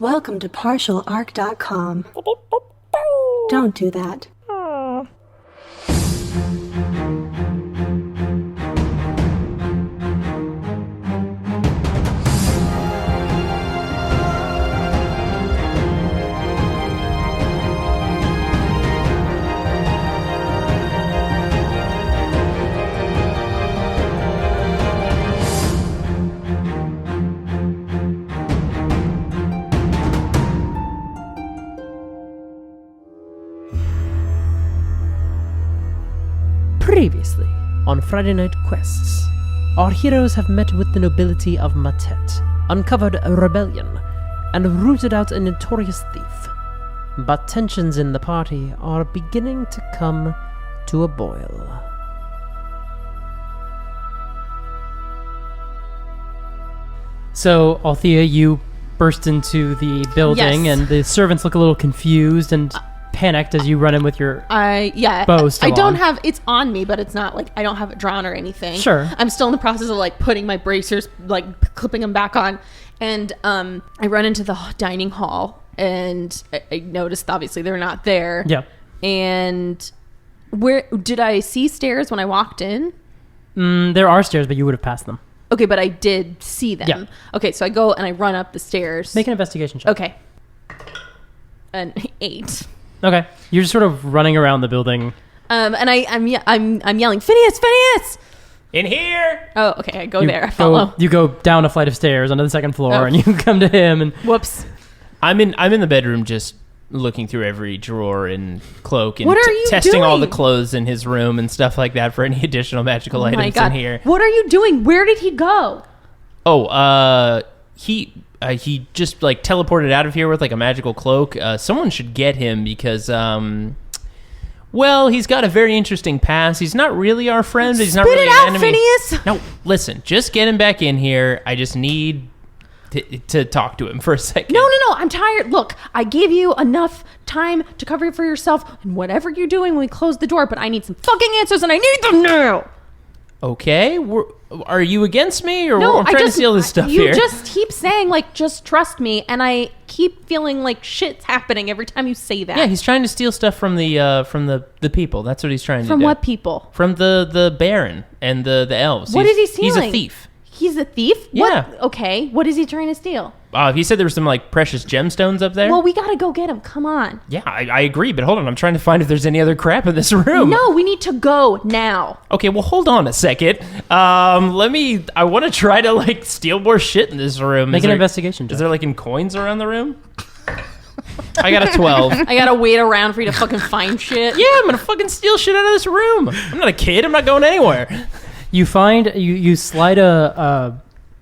Welcome to partialarc.com. Don't do that. Previously, on Friday Night Quests, our heroes have met with the nobility of Mattet, uncovered a rebellion, and rooted out a notorious thief. But tensions in the party are beginning to come to a boil. So, Althea, you burst into the building, Yes. and the servants look a little confused and panicked as you run in with your bow still I don't on. have it's on me, but it's not like I don't have it drawn or anything. Sure. I'm still in the process of like putting my bracers, like clipping them back on, and I run into the dining hall, and I noticed obviously they're not there. Yeah. And where did I see stairs when I walked in? There are stairs, but you would have passed them. Okay, but I did see them. Yeah. Okay, so I go and I run up the stairs. Make an investigation check. Okay. An 8. Okay. You're just sort of running around the building. And I'm yelling, Phineus! In here! Oh, okay, I go You there. I follow. You go down a flight of stairs onto the second floor, Oh. and you come to him. And Whoops. I'm in the bedroom just looking through every drawer and cloak and What are you testing all the doing? clothes in his room and stuff like that for any additional magical Oh my items God. in here. What are you doing? Where did he go? Oh, he just like teleported out of here with like a magical cloak. Someone should get him because well, he's got a very interesting past. He's not really our friend. He's not Spit really it out, an enemy. Phineus! No, listen, just get him back in here. I just need to talk to him for a second. No. I'm tired. Look, I gave you enough time to cover for yourself and whatever you're doing when we close the door, but I need some fucking answers and I need them now. Okay, are you against me, or No, I'm trying to steal this stuff you here? You just keep saying, like, just trust me, and I keep feeling like shit's happening every time you say that. Yeah, he's trying to steal stuff from the people. That's what he's trying to do. From what people? From the Baron and the elves. What is he stealing? He's a thief. He's a thief? Yeah. What? Okay, what is he trying to steal? He said there were some like precious gemstones up there. Well, we gotta go get him. Come on. Yeah, I agree, but hold on, I'm trying to find if there's any other crap in this room. No, we need to go now. Okay, well, hold on a second. I want to try to like steal more shit in this room. make an investigation check. Is there like in coins around the room? I got a 12. I gotta wait around for you to fucking find shit. Yeah, I'm gonna fucking steal shit out of this room. I'm not a kid. I'm not going anywhere. You find you slide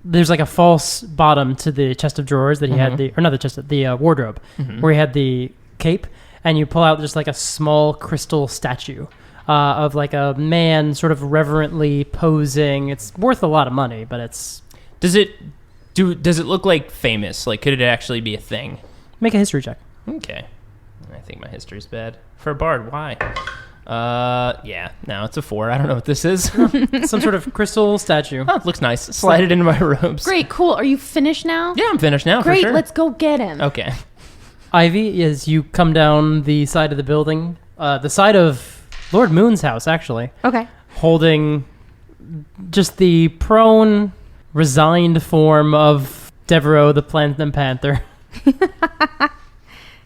there's like a false bottom to the chest of drawers that he had the wardrobe where he had the cape, and you pull out just like a small crystal statue of like a man sort of reverently posing. It's worth a lot of money, but it's Does it look like famous? Like, could it actually be a thing? make a history check. Okay. I think my history's bad. For a bard, why? Yeah. No, it's a 4. I don't know what this is. Some sort of crystal statue. Oh, it looks nice. Slide it into my robes. Great, cool. Are you finished now? Yeah, I'm finished now, Great, for sure. let's go get him. Okay. Ivy, as you come down the side of the building, the side of Lord Moon's house, actually, Okay. holding just the prone, resigned form of Devereaux the Panther.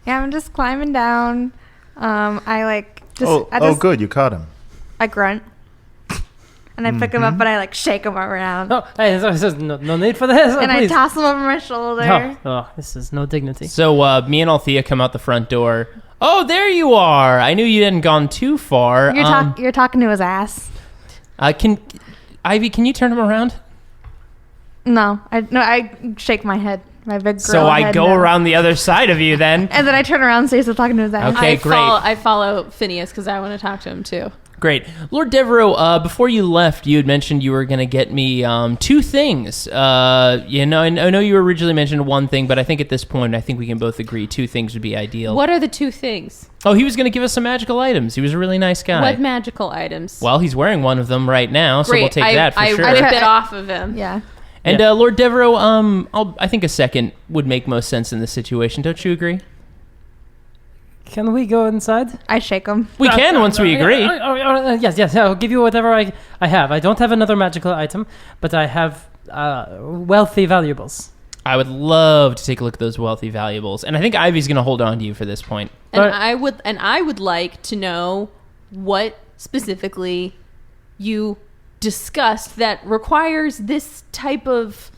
Yeah, I'm just climbing down. I Good, you caught him. I grunt. And I pick him up and I shake him around. Oh, hey, this is no need for this. And I please. toss him over my shoulder. Oh, this is no dignity. So, me and Althea come out the front door. Oh, there you are. I knew you hadn't gone too far. You're talking to his ass. Ivy, can you turn him around? No, I shake my head. My big girl So I head go no. around the other side of you then. And then I turn around and say, still talking to his ass. Okay, great. I follow Phineus because I want to talk to him too. Great. Lord Devereaux, before you left, you had mentioned you were going to get me 2 things. I know you originally mentioned one thing, but I think at this point, I think we can both agree 2 things would be ideal. What are the 2 things? Oh, he was going to give us some magical items. He was a really nice guy. What magical items? Well, he's wearing one of them right now, so we'll take that for sure. I rip it off of him. Yeah. And Yeah. Lord Devereaux, I think a second would make most sense in this situation. Don't you agree? Can we go inside? I shake him. We can once we agree. Yes. I'll give you whatever I have. I don't have another magical item, but I have wealthy valuables. I would love to take a look at those wealthy valuables, and I think Ivy's going to hold on to you for this point. And But- I would like to know what specifically you discussed that requires this type of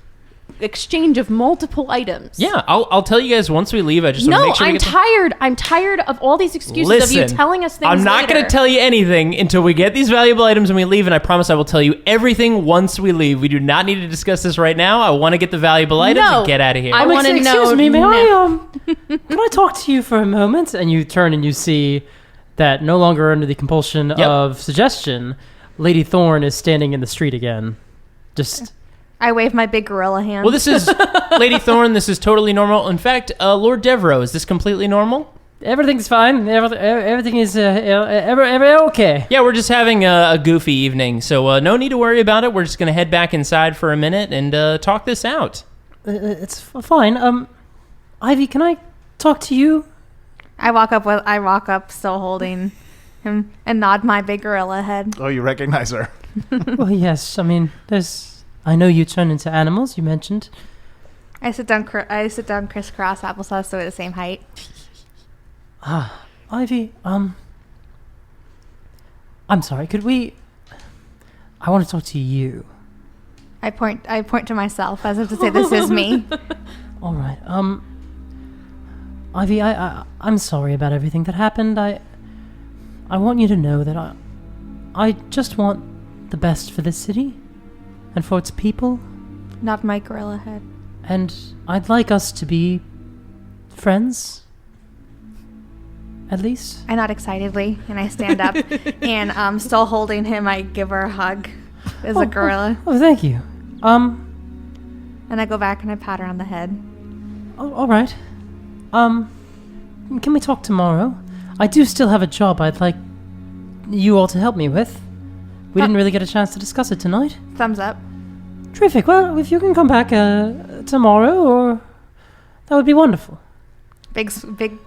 exchange of multiple items. Yeah, I'll tell you guys once we leave. I just want to No, make sure we I'm get the- tired. I'm tired of all these excuses of you Listen, telling us things I'm not going to tell you anything until we get these valuable items and we leave, and I promise I will tell you everything once we leave. We do not need to discuss this right now. I want to get the valuable items No, and get out of here. I want to know. Excuse me, may now. can I talk to you for a moment? And you turn and you see that no longer under the compulsion of suggestion, Lady Thorne is standing in the street again. Just... I wave my big gorilla hand. Well, this is Lady Thorne. This is totally normal. In fact, Lord Devereaux, is this completely normal? Everything's fine. Everything is okay. Yeah, we're just having a goofy evening, so no need to worry about it. We're just going to head back inside for a minute and talk this out. It's fine. Ivy, can I talk to you? I walk up still holding him and nod my big gorilla head. Oh, you recognize her. Well, yes. I mean, I know you turn into animals. You mentioned. I sit down crisscross applesauce so we're the same height. Ivy. I'm sorry. Could we? I want to talk to you. I point to myself as if to say this is me. All right. Ivy, I'm sorry about everything that happened. I want you to know that I just want the best for this city and for its people. Nod my gorilla head. And I'd like us to be friends. At least. I nod excitedly and I stand up and still holding him, I give her a hug as a gorilla. Oh, thank you. And I go back and I pat her on the head. Oh, all right. Can we talk tomorrow? I do still have a job I'd like you all to help me with. We didn't really get a chance to discuss it tonight. Thumbs up. Terrific. Well, if you can come back tomorrow, or that would be wonderful. Big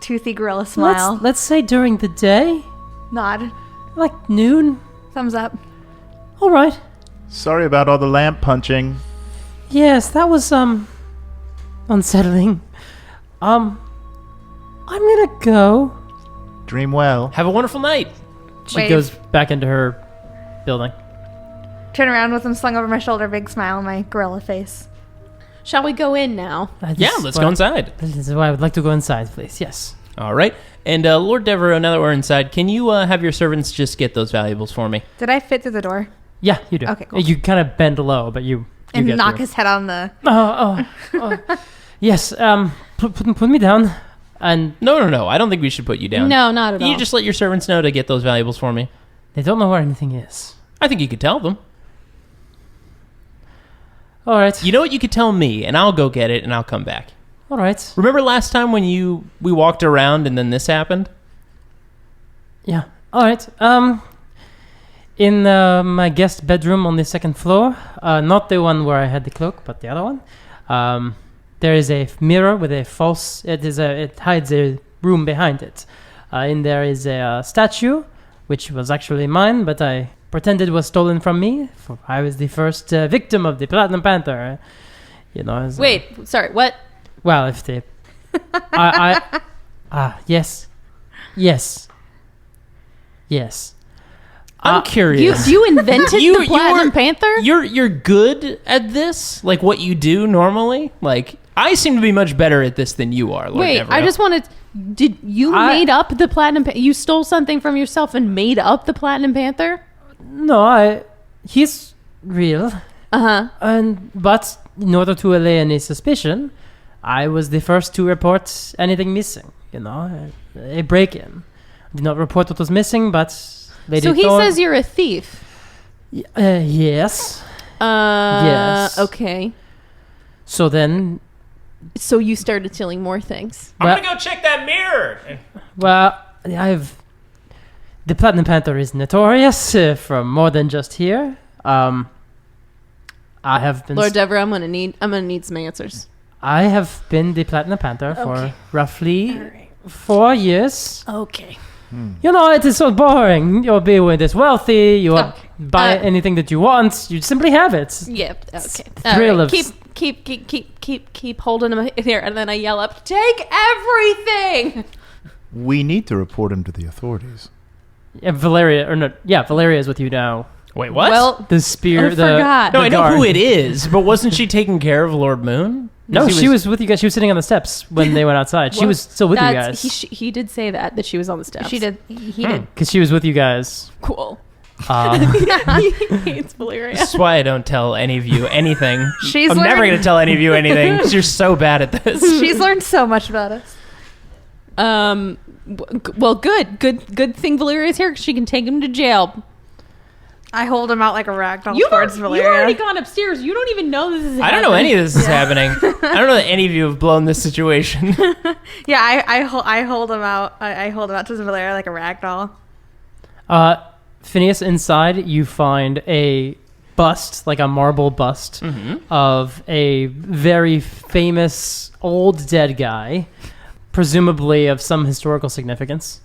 toothy gorilla smile. Let's say during the day, Nod. like noon. Thumbs up. All right. Sorry about all the lamp punching. Yes, that was unsettling. I'm gonna go. Dream well. Have a wonderful night. She Wave. goes back into her building. Turn around with him slung over my shoulder, big smile on my gorilla face. Shall we go in now? Yeah, let's go inside. This is why I would like to go inside, please. Yes. All right. And Lord Devereaux, now that we're inside, can you have your servants just get those valuables for me? Did I fit through the door? Yeah, you do. Okay, cool. You kind of bend low, but you And get knock through. his head on the... Oh. Yes. Put me down. And No. I don't think we should put you down. No, not at all. You just let your servants know to get those valuables for me. they don't know where anything is. I think you could tell them. All right. You know what? You could tell me, and I'll go get it, and I'll come back. All right. Remember last time when we walked around and then this happened? Yeah. All right. In my guest bedroom on the second floor, not the one where I had the cloak, but the other one, there is a mirror with a false. It hides a room behind it. In there is a statue, which was actually mine, but I pretended was stolen from me. For I was the first victim of the Platinum Panther. You know. Wait, sorry, what? Well, if the, yes. I'm curious. You invented the Platinum Panther? You're good at this, like what you do normally. Like I seem to be much better at this than you are. Lord Wait, Devereaux. I just wanted... Did you made up the Platinum Panther? You stole something from yourself and made up the Platinum Panther? No, he's real. Uh-huh. But in order to allay any suspicion, I was the first to report anything missing. You know, a break-in. Did not report what was missing, but Lady So he Thorne- says you're a thief. Yes. Yes. Okay. So then, So you started stealing more things. I'm well- gonna go check that mirror. well, the Platinum Panther is notorious from more than just here. I have been. Lord Dever, I'm gonna need some answers. I have been the Platinum Panther for roughly 4 years. Okay. You know, it is so boring. You'll be with this wealthy. You will Okay. buy anything that you want. You simply have it. Yep. Okay. Thrill All of- Keep holding him here, and then I yell up, "Take everything!" We need to report him to the authorities. Yeah, Valeria is with you now. Wait, what? Well, The spear. I forgot. no, the I know guard. who it is, but wasn't she taking care of Lord Moon? No, she was with you guys. She was sitting on the steps when they went outside. She was still with you guys. He did say that she was on the steps. She did. He did. Because she was with you guys. Cool. Uh, He hates Valeria. That's why I don't tell any of you anything. She's I'm never learning- going to tell any of you anything because you're so bad at this. She's learned so much about us. Well, good thing Valeria's here. 'Cause she can take him to jail. I hold him out like a ragdoll You've towards already Valeria. gone upstairs. You don't even know this is I don't know any of this is happening. I don't know that any of you have blown this situation. Yeah, I hold him out. I hold him out to Valeria like a ragdoll. Phineas, inside you find a bust, like a marble bust, of a very famous old dead guy, presumably of some historical significance.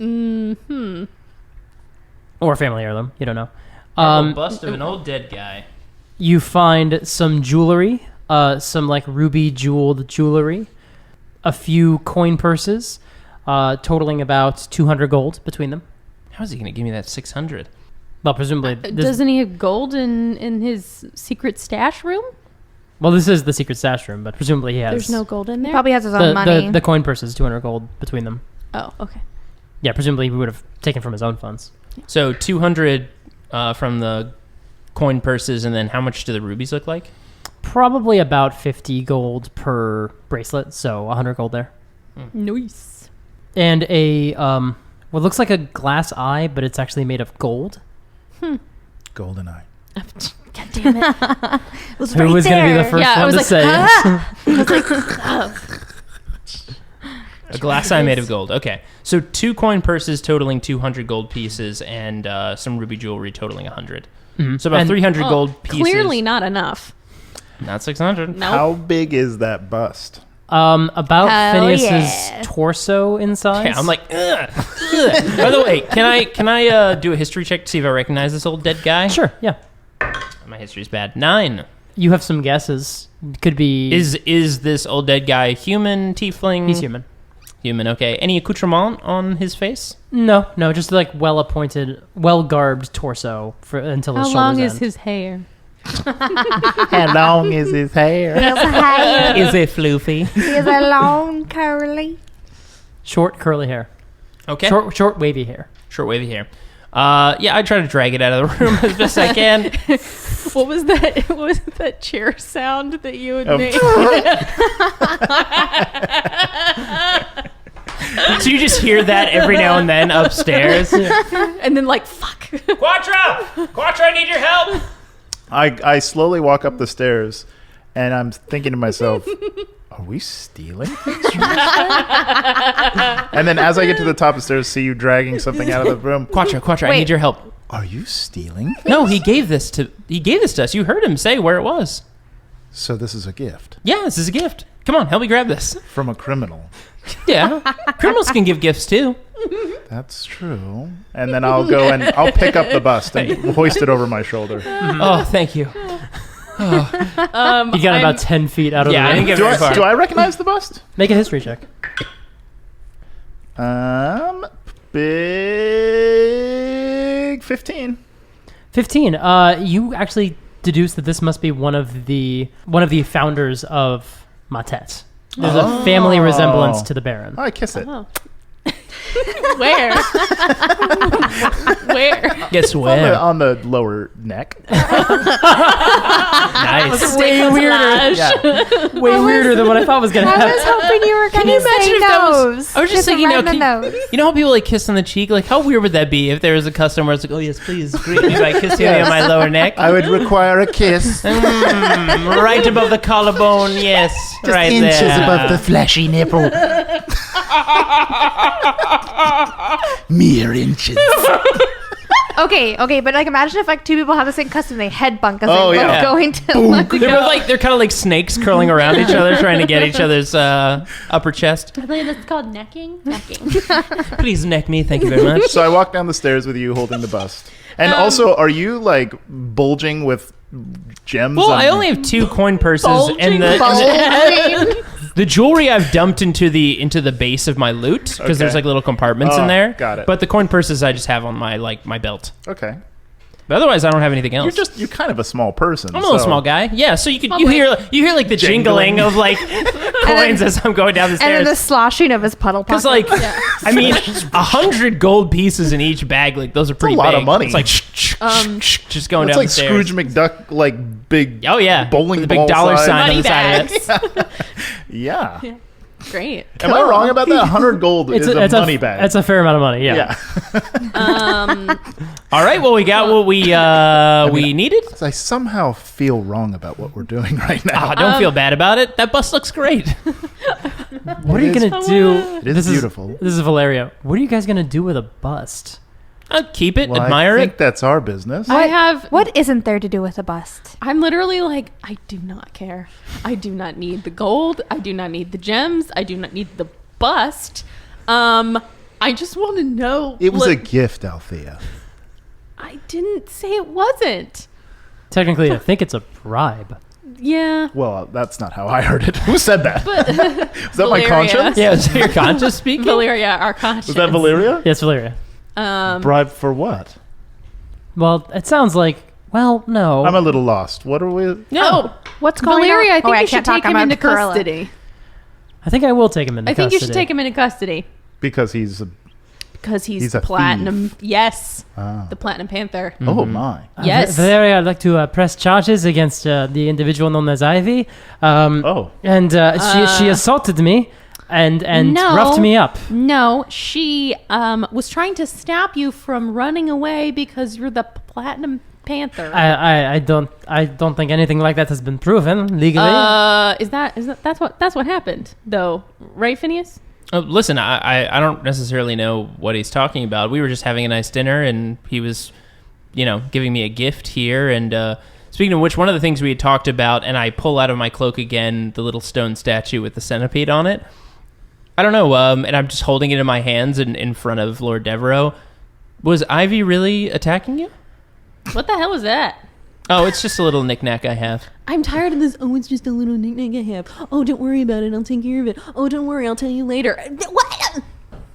Or family heirloom. You don't know. Bust of an old dead guy. You find some jewelry, some like ruby jeweled jewelry, a few coin purses, totaling about 200 gold between them. How is he going to give me that 600? Well, presumably. This, Doesn't he have gold in his secret stash room? well, this is the secret stash room, but presumably he has. There's no gold in there. Probably has his own money. the coin purses, 200 gold between them. Oh, okay. Yeah, presumably he would have taken from his own funds. So 200 from the coin purses, and then how much do the rubies look like? Probably about 50 gold per bracelet, so 100 gold there. Nice. And a what looks like a glass eye, but it's actually made of gold. Golden eye. God damn it. Who was going to be the first Yeah, I one was to like, say it? A glass eye made of gold. Okay. So 2 coin purses totaling 200 gold pieces, and some ruby jewelry totaling 100. So about And- 300 gold pieces. Clearly not enough. Not 600. No. How big is that bust? About Hell Phineas's yeah. torso in size. Yeah, I'm like, ugh, ugh. By the way, can I do a history check to see if I recognize this old dead guy? Sure, yeah. My history's bad. 9. You have some guesses. Could be... Is this old dead guy human, tiefling? He's human. Human, okay. Any accoutrement on his face? No, just like well-appointed, well-garbed torso until his How shoulders long end. is his hair? How long is his hair? Is it floofy? He has a long curly. Short, curly hair. Okay. Short, wavy hair. Short wavy hair. Yeah, I try to drag it out of the room as best I can. What was that? What was that chair sound that you had Oh. made? So you just hear that every now and then upstairs. And then like, fuck. Quatra! Quatra, I need your help! I slowly walk up the stairs, and I'm thinking to myself, are we stealing things from this guy? And then as I get to the top of the stairs, see you dragging something out of the room. Quatra, I Wait. need your help. Are you stealing? No, he gave this to us. You heard him say where it was. So this is a gift Yeah, this is a gift. Come on, help me grab this. from a criminal. Yeah. Criminals can give gifts too. That's true. And then I'll go and I'll pick up the bust and hoist it over my shoulder. Oh, thank you. He got about 10 feet out of Yeah, I the didn't room. get very far. Do I recognize the bust? Make a history check. Big 15. 15. You actually deduce that this must be one of the founders of Mattet. There's a family resemblance to the Baron. Oh, I kiss it. Where? Where? Guess On where? on the lower neck. Nice. Way weirder. Yeah. Way weirder than what I thought was going to I happen. was hoping you were going to say imagine if that was- nose. I was just thinking, right now, in the nose. you know how people like kiss on the cheek? Like, how weird would that be if there was a customer who's like, oh, yes, please, greet me by kissing me on my lower neck? I would require a kiss. Right above the collarbone, yes. Just right inches there. above the fleshy nipple. Mere inches. Okay, but like imagine if like two people have the same custom, they head bunk as Oh, they both yeah. go into like, They're kind of like snakes curling around each other, trying to get each other's upper chest. I believe that's called necking. Necking. Please neck me, thank you very much. So I walk down the stairs with you holding the bust. And also, are you like bulging with gems? Well, on- I only have 2 coin purses, and the jewelry I've dumped into the base of my loot because Okay. there's like little compartments in Oh, there. got it. But the coin purses I just have on my belt. Okay. But otherwise, I don't have anything else. You're kind of a small person. I'm a little so- small guy. Yeah, so you wait. hear like the jingling of like coins as I'm going down the and then stairs. the sloshing of his puddle pocket. Because like, I mean, 100 gold pieces in each bag, like those are pretty a lot big. of money. It's like just going It's down like the stairs. Scrooge McDuck, like big. Oh yeah, bowling the big ball dollar size. sign on Money the side of it. bags. Yeah. Great. Am I wrong about that? 100 gold is a money bag. It's a fair amount of money. Yeah. All right, well we got what we needed. I somehow feel wrong about what we're doing right now. Don't feel bad about it. That bus looks great. What are you gonna do? It is beautiful. This is Valeria. What are you guys gonna do with a bust? I'll keep it, Well, admire I think it. that's our business. I have. what isn't there to do with a bust? I'm literally like, I do not care. I do not need the gold. I do not need the gems. I do not need the bust. I just want to know. It was a like, gift, Althea. I didn't say it wasn't. Technically, I think it's a bribe. Yeah. Well, that's not how I heard it. Who said that? Was that Valeria. my conscience? Yeah, is your conscious speaking? Valeria, our conscience. Was that Valeria? Yes, Valeria. Bribe for what? Well, it sounds like. Well, no. I'm a little lost. What are we? Oh, What's going Valeria, on? I think you should can't talk. take him I'm a into Perla. custody. I think I will take him into I think custody. you should take him into custody Because he's a. because he's a platinum. thief. Yes, Ah. the platinum panther. Oh my! Yes. Valeria, I'd like to press charges against the individual known as Ivy. Oh. And she assaulted me and No. roughed me up. No, she was trying to stop you from running away because you're the platinum panther. I don't think anything like that has been proven legally. Is that that's what happened though, right, Phineas? Listen, I don't necessarily know what he's talking about. We were just having a nice dinner, and he was, giving me a gift here. And speaking of which, one of the things we had talked about, and I pull out of my cloak again the little stone statue with the centipede on it. I don't know, and I'm just holding it in my hands in front of Lord Devereaux. Was Ivy really attacking you? What the hell is that? Oh, it's just a little knick-knack I have. I'm tired of this. Oh, it's just a little knick-knack I have. Oh, don't worry about it. I'll take care of it. Oh, don't worry. I'll tell you later. What?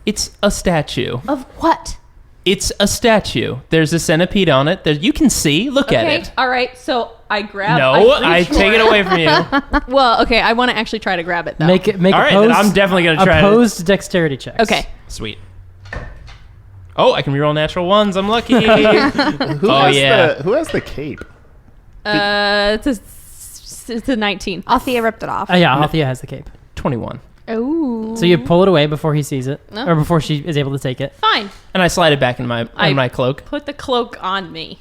It's a statue. Of what? It's a statue. There's a centipede on it. You can see. Look at it. All right. So I grab. No, I reach take for it away from you. Well, okay. I want to actually try to grab it though. Make All right, then I'm definitely gonna try it. opposed dexterity checks. Okay. Sweet. Oh, I can reroll natural ones. I'm lucky. Who yeah. has the cape? It's a 19. Althea ripped it off. Yeah, Althea has the cape. 21. Oh. So you pull it away before he sees it, No. or before she is able to take it. Fine. And I slide it back in my cloak. Put the cloak on me.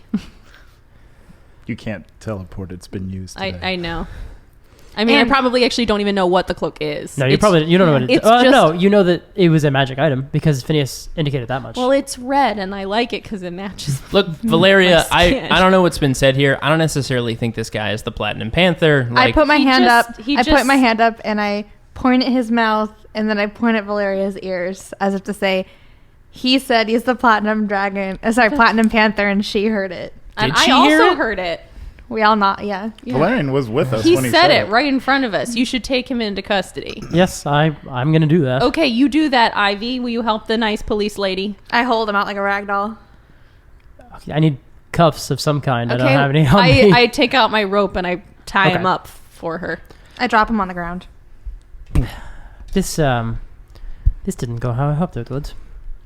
You can't teleport. It's been used today. I know. I mean, And- I probably actually don't even know what the cloak is. No, you don't know what it is. it's just- No, you know that it was a magic item because Phineas indicated that much. Well, it's red, and I like it because it matches. Look, Valeria, My skin. I don't know what's been said here. I don't necessarily think this guy is the Platinum Panther. I put my He hand just- up. he I just- put my hand up and I point at his mouth and then I point at Valeria's ears as if to say, he said he's the platinum platinum panther, and she heard it. And Did she I hear also it? heard it. We all not, yeah. Valerian was with us He when he said it right in front of us. You should take him into custody. yes, I'm going to do that. Okay, you do that, Ivy. Will you help the nice police lady? I hold him out like a rag doll. I need cuffs of some kind. Okay, I don't have any on me. I take out my rope and I tie Okay. him up for her. I drop him on the ground. This didn't go how I hoped it would.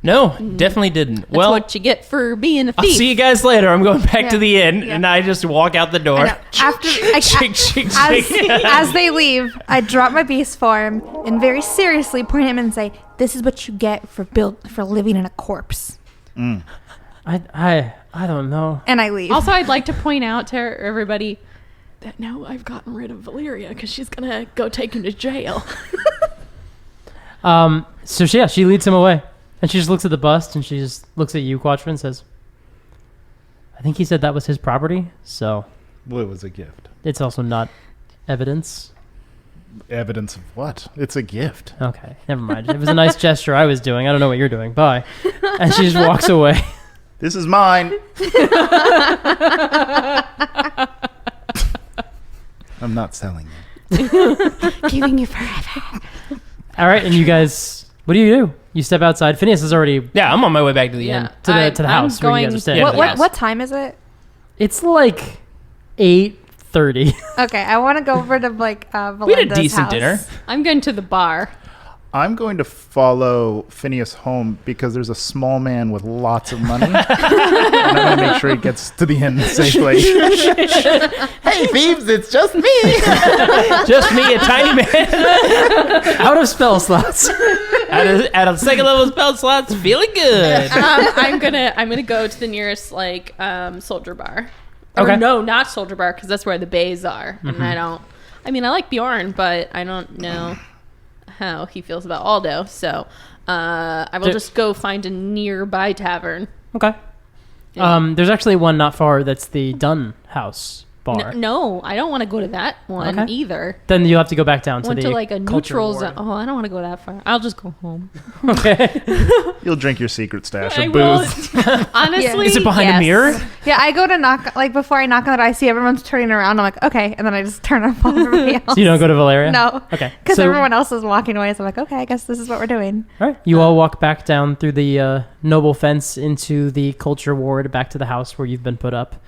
No, definitely didn't. That's Well, what you get for being a I'll thief. see you guys later. I'm going back to Yeah. the inn, Yeah. and I just walk out the door. I know. After Shake, shake, as, shake. as they leave, I drop my beast form and very seriously point at him and say, "This is what you get for living in a corpse." I don't know. And I leave. Also, I'd like to point out to everybody that now I've gotten rid of Valeria because she's going to go take him to jail. So she leads him away, and she just looks at the bust, and she just looks at you, Quatra, and says, think he said that was his property, so Well, it was a gift. it's also not evidence. Evidence of what? It's a gift. Okay, never mind. It was a nice gesture I was doing. I don't know what you're doing. Bye. And she just walks away. This is mine. I'm not selling it. Giving you forever. All right, and you guys, what do? You step outside. Phineas is already Yeah, I'm on my way back to the inn. to the I'm house where you guys going- are staying. Yeah, What, the what, house. what time is it? It's like 8:30. Okay, I want to go over to like We had a Valenda's decent house. dinner. I'm going to the bar. I'm going to follow Phineas home because there's a small man with lots of money. And I'm going to make sure he gets to the inn safely. Hey, thieves, it's just me. Just me, a tiny man. Out of spell slots. Out of second level spell slots, feeling good. I'm gonna go to the nearest like soldier bar. Or Okay. no, not soldier bar because that's where the bays are, and I don't. I mean, I like Bjorn, but I don't know how he feels about Aldo. So I will just go find a nearby tavern. Okay. Yeah. There's actually one not far that's the Dunn House bar. No, I don't want to go to that one Okay. either. Then you'll have to go back down to Went the to like a culture neutral ward. zone. Oh, I don't want to go that far. I'll just go home. Okay. You'll drink your secret stash I of will. booze. Honestly, Is it behind a yes. mirror? Yeah, I go to knock, like before I knock on the door, I see everyone's turning around. I'm like, okay. And then I just turn off all everybody else. So you don't go to Valeria? No. Okay. Because So- everyone else is walking away. So I'm like, okay, I guess this is what we're doing. All right. You all walk back down through the noble fence into the culture ward, back to the house where you've been put up.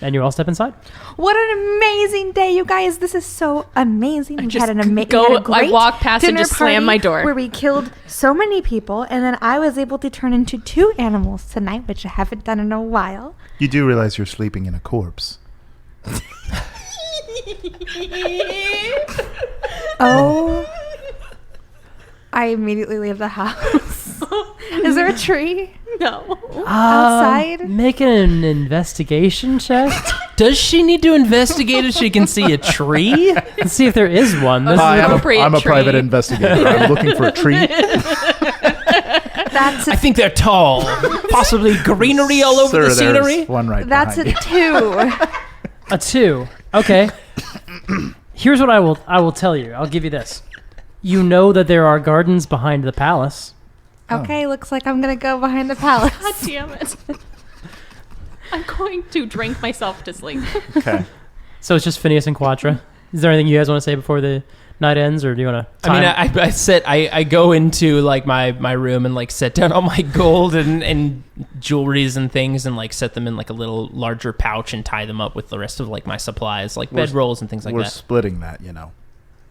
And you all step inside. What an amazing day, you guys. This is so amazing. We just had an go- I great walk past and dinner just slam party my door. where we killed so many people. And then I was able to turn into 2 animals tonight, which I haven't done in a while. You do realize you're sleeping in a corpse. Oh. I immediately leave the house. Is there a tree No. outside? Make an investigation check. Does she need to investigate if she can see a tree? Let's see if there is one. This Hi, is appropriate I'm a tree. private investigator. I'm looking for a tree. That's I a, think they're tall. Possibly greenery all over Sir, the scenery. there's one right that's a behind you. 2. a 2. Okay. Here's what I will tell you. I'll give you this. You know that there are gardens behind the palace. Okay, looks like I'm going to go behind the palace. God damn it. I'm going to drink myself to sleep. Okay. So it's just Phineas and Quatra. Is there anything you guys want to say before the night ends, or do you want to? I mean, I go into like my room and like set down all my gold and jewelries and things and like set them in like a little larger pouch and tie them up with the rest of like my supplies, like We're- bedrolls and things like We're that. splitting that, you know.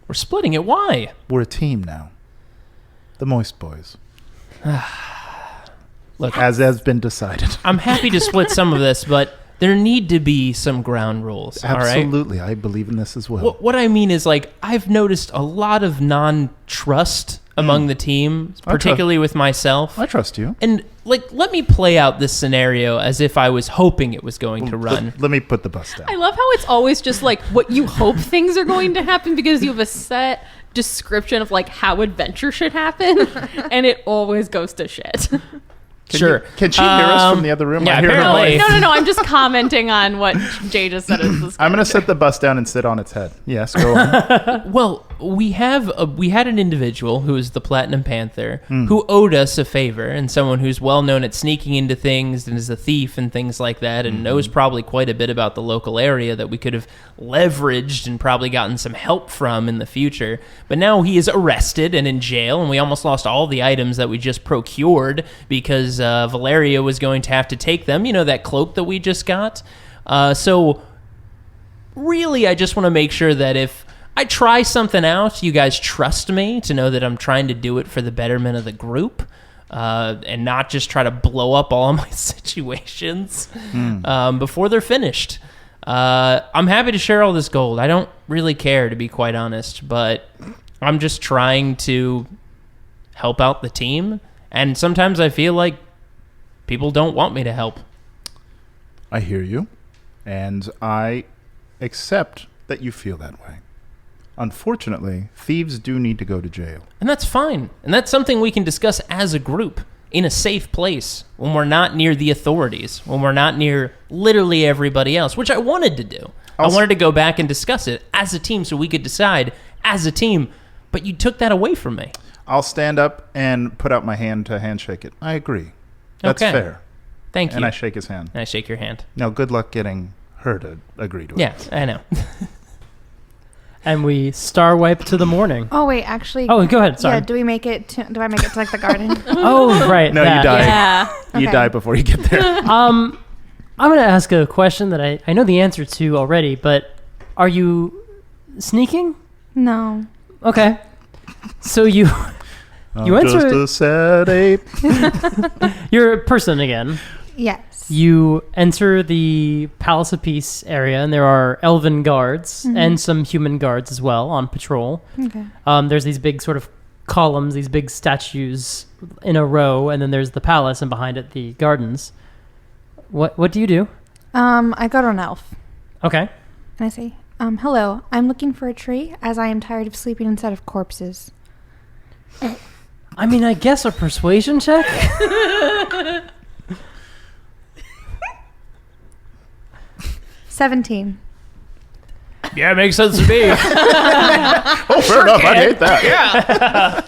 We're splitting it. Why? We're a team now. The Moist Boys. Look, As has been decided. I'm happy to split some of this, but there need to be some ground rules. All right. Absolutely. I believe in this as well. What I mean is, like, I've noticed a lot of non-trust among the team, particularly with myself. I trust you. And, like, let me play out this scenario as if I was hoping it was going to run. Let me put the bus down. I love how it's always just like what you hope things are going to happen because you have a set description of like how adventure should happen and it always goes to shit. Sure. Can she hear us from the other room? yeah, I hear her apparently. voice. No, I'm just commenting on what Jay just said. I'm going to set the bus down and sit on its head. Yes, go on. Well, we had an individual who is the Platinum Panther who owed us a favor, and someone who's well known at sneaking into things and is a thief and things like that, and knows probably quite a bit about the local area that we could have leveraged and probably gotten some help from in the future. But now he is arrested and in jail, and we almost lost all the items that we just procured because Valeria was going to have to take them. You know, that cloak that we just got. So really, I just want to make sure that if I try something out, you guys trust me to know that I'm trying to do it for the betterment of the group, and not just try to blow up all of my situations before they're finished. I'm happy to share all this gold. I don't really care, to be quite honest, but I'm just trying to help out the team, and sometimes I feel like people don't want me to help. I hear you, and I accept that you feel that way. Unfortunately, thieves do need to go to jail. And that's fine. And that's something we can discuss as a group. in a safe place, when we're not near the authorities, when we're not near literally everybody else, which I wanted to do. I wanted to go back and discuss it as a team so we could decide as a team, but you took that away from me. I'll stand up and put out my hand to handshake it. I agree. That's fair. Thank you. And I shake his hand. And I shake your hand. Now, good luck getting her to agree to it. Yeah, I know. And we star wipe to the morning. Oh wait, actually. Oh, go ahead. Sorry. Yeah. Do I make it to like the garden? Oh, right. No, that. you die. Yeah. You Okay. die before you get there. I'm going to ask a question that I know the answer to already, but are you sneaking? No. Okay. So you I'm enter- just a sad ape. you're a person again. Yes. You enter the Palace of Peace area, and there are elven guards and some human guards as well on patrol. Okay. There's these big sort of columns, these big statues in a row, and then there's the palace, and behind it the gardens. What do you do? I go to an elf Okay. and I say, hello, I'm looking for a tree as I am tired of sleeping inside of corpses. I mean, I guess a persuasion check? 17. Yeah, it makes sense to me. Oh, fair enough. I'd hate that.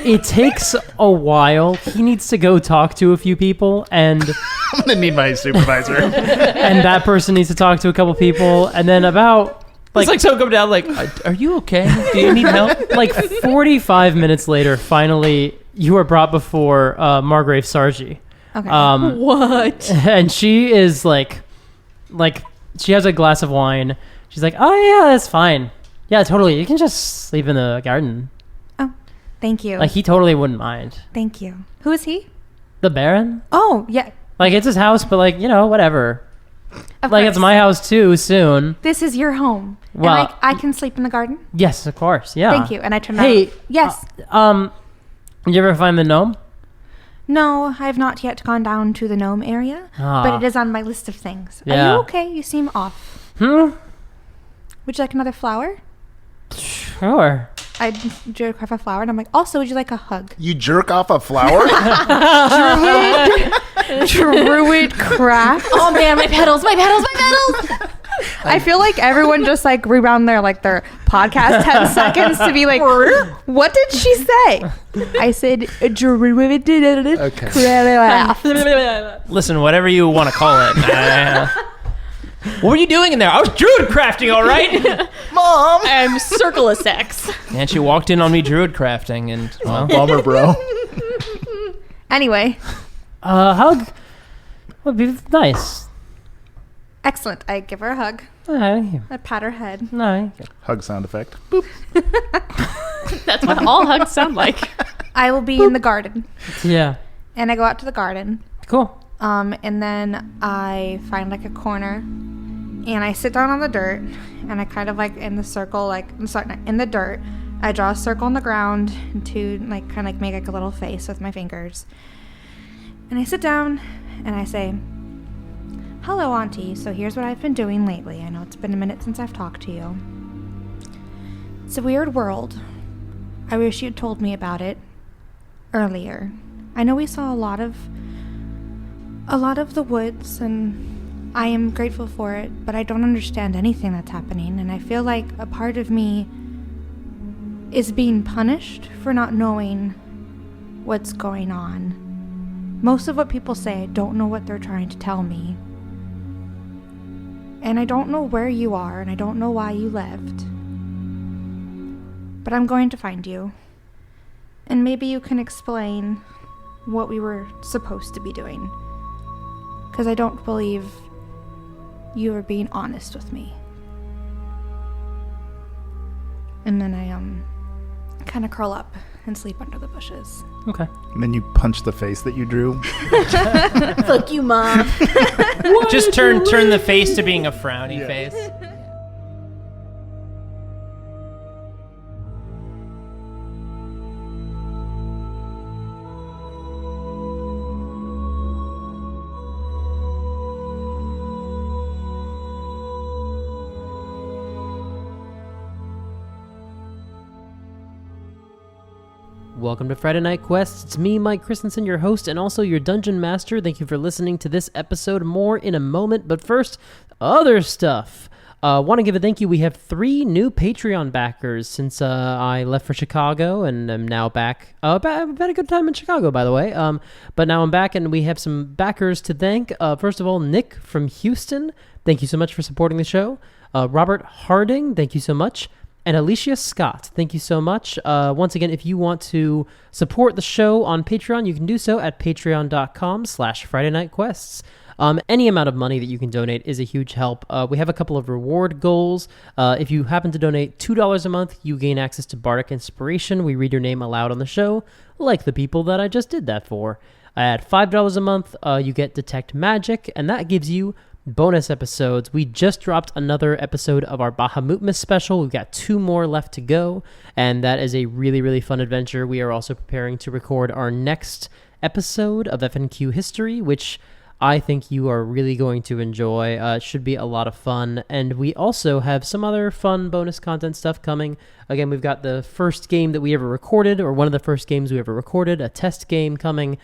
It takes a while. He needs to go talk to a few people, and I'm going to need my supervisor. and that person needs to talk to a couple people, and then about It's like someone come down like, are you okay? Do you need help? like 45 minutes later, finally, you are brought before Margrave Sargi. Okay. What? And she is like she has a glass of wine. She's like, oh yeah, that's fine. Yeah, totally. You can just sleep in the garden. Oh, thank you. Like, he totally wouldn't mind. Thank you. Who is he? The Baron? Oh, yeah. Like, it's his house, but like, whatever. Of Like, course. it's my house too soon. This is your home. Well- and I can sleep in the garden? Yes, of course. Yeah. Thank you. And I turn Hey, around. Yes. Did you ever find the gnome? No, I have not yet gone down to the gnome area, Ah. but it is on my list of things. Are Yeah. you okay? You seem off. Hmm? Would you like another flower? Sure. I jerk off a flower, and I'm like, also, would you like a hug? You jerk off a flower? Druid craft. Oh man, my pedals, my pedals, my pedals. I feel like everyone just like rewound their podcast 10 seconds to be like, what did she say? I said druid craft. Listen, whatever you want to call it. What were you doing in there? I was druid crafting, all right? Mom! I'm circle of sex. And she walked in on me druid crafting, and, well, Bummer, bro. Anyway, Hug would be nice. excellent. I give her a hug. No, I pat her head. no. Hug sound effect. That's what all hugs sound like. I will be in the garden, Yeah. and I go out to the garden. Cool. And then I find like a corner, and I sit down on the dirt, and I kind of like in the circle, in the dirt, I draw a circle on the ground to like kind of like make like a little face with my fingers. And I sit down and I say, hello, Auntie. So here's what I've been doing lately. I know it's been a minute since I've talked to you. It's a weird world. I wish you'd told me about it earlier. I know we saw a lot of the woods, and I am grateful for it, but I don't understand anything that's happening, and I feel like a part of me is being punished for not knowing what's going on. Most of what people say, I don't know what they're trying to tell me. And I don't know where you are, and I don't know why you left. But I'm going to find you. And maybe you can explain what we were supposed to be doing. Because I don't believe you are being honest with me. And then I kind of curl up and sleep under the bushes. Okay. And then you punch the face that you drew. Fuck you, Mom. just turn the face to being a frowny face. Welcome to Friday Night Quests. It's me, Mike Christensen, your host and also your dungeon master. Thank you for listening to this episode. More in a moment, but first, other stuff. Want to give a thank you. We have 3 new Patreon backers since I left for Chicago and am now back. I've had a good time in Chicago, by the way. But now I'm back and we have some backers to thank. First of all, Nick from Houston. Thank you so much for supporting the show. Robert Harding, thank you so much. And Alicia Scott, thank you so much. Once again, if you want to support the show on Patreon, you can do so at patreon.com/Friday Night Quests. Any amount of money that you can donate is a huge help. We have a couple of reward goals. If you happen to donate $2 a month, you gain access to Bardic Inspiration. We read your name aloud on the show, like the people that I just did that for. At $5 a month, you get Detect Magic, and that gives you bonus episodes. We just dropped another episode of our Bahamutmas special. We've got 2 more left to go, and that is a really, really fun adventure. We are also preparing to record our next episode of FNQ History, which I think you are really going to enjoy. It should be a lot of fun. And we also have some other fun bonus content stuff coming. Again, we've got the first game that we ever recorded, or one of the first games we ever recorded, a test game coming.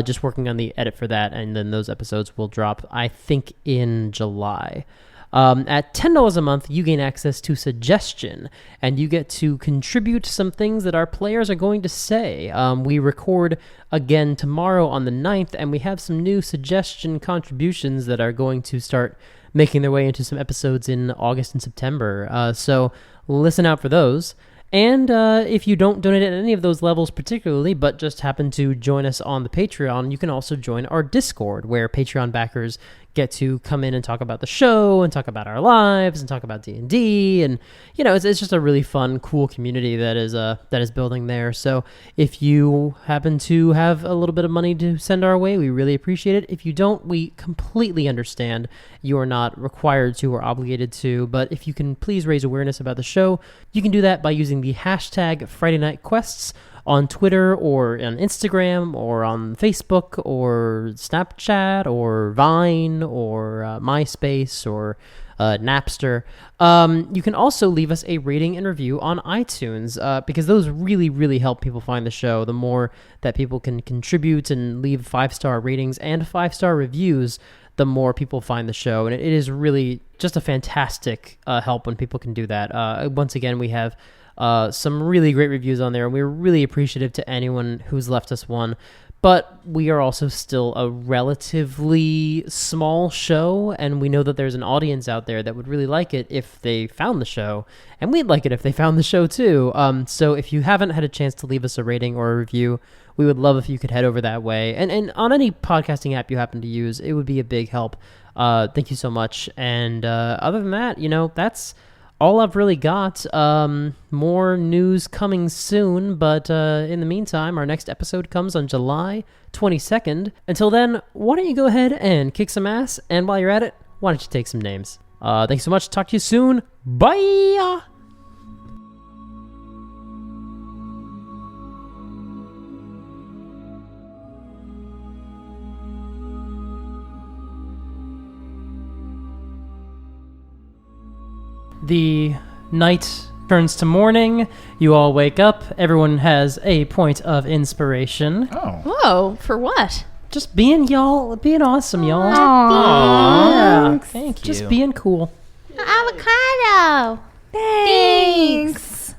Just working on the edit for that, and then those episodes will drop, I think, in July. At $10 a month, you gain access to Suggestion, and you get to contribute some things that our players are going to say. We record again tomorrow on the 9th, and we have some new Suggestion contributions that are going to start making their way into some episodes in August and September. So listen out for those. And if you don't donate at any of those levels particularly, but just happen to join us on the Patreon, you can also join our Discord, where Patreon backers get to come in and talk about the show and talk about our lives and talk about D&D. And, you know, it's just a really fun, cool community that is building there. So if you happen to have a little bit of money to send our way, we really appreciate it. If you don't, we completely understand. You are not required to or obligated to, but if you can please raise awareness about the show, you can do that by using the hashtag Friday Night Quests on Twitter or on Instagram or on Facebook or Snapchat or Vine or MySpace or Napster. You can also leave us a rating and review on iTunes because those really, really help people find the show. The more that people can contribute and leave 5-star ratings and 5-star reviews, the more people find the show. And it is really just a fantastic help when people can do that. Once again, we have some really great reviews on there, and we're really appreciative to anyone who's left us one. But we are also still a relatively small show, and we know that there's an audience out there that would really like it if they found the show, and we'd like it if they found the show too. So if you haven't had a chance to leave us a rating or a review, we would love if you could head over that way. And on any podcasting app you happen to use, it would be a big help. Thank you so much. And other than that, you know, that's all I've really got. More news coming soon, but in the meantime, our next episode comes on July 22nd. Until then, why don't you go ahead and kick some ass, and while you're at it, why don't you take some names? Thanks so much. Talk to you soon. Bye! The night turns to morning. You all wake up. Everyone has a point of inspiration. Oh. Whoa, for what? Just being awesome, y'all. Aww. Yeah. Thank you. Just being cool. Avocado. Thanks.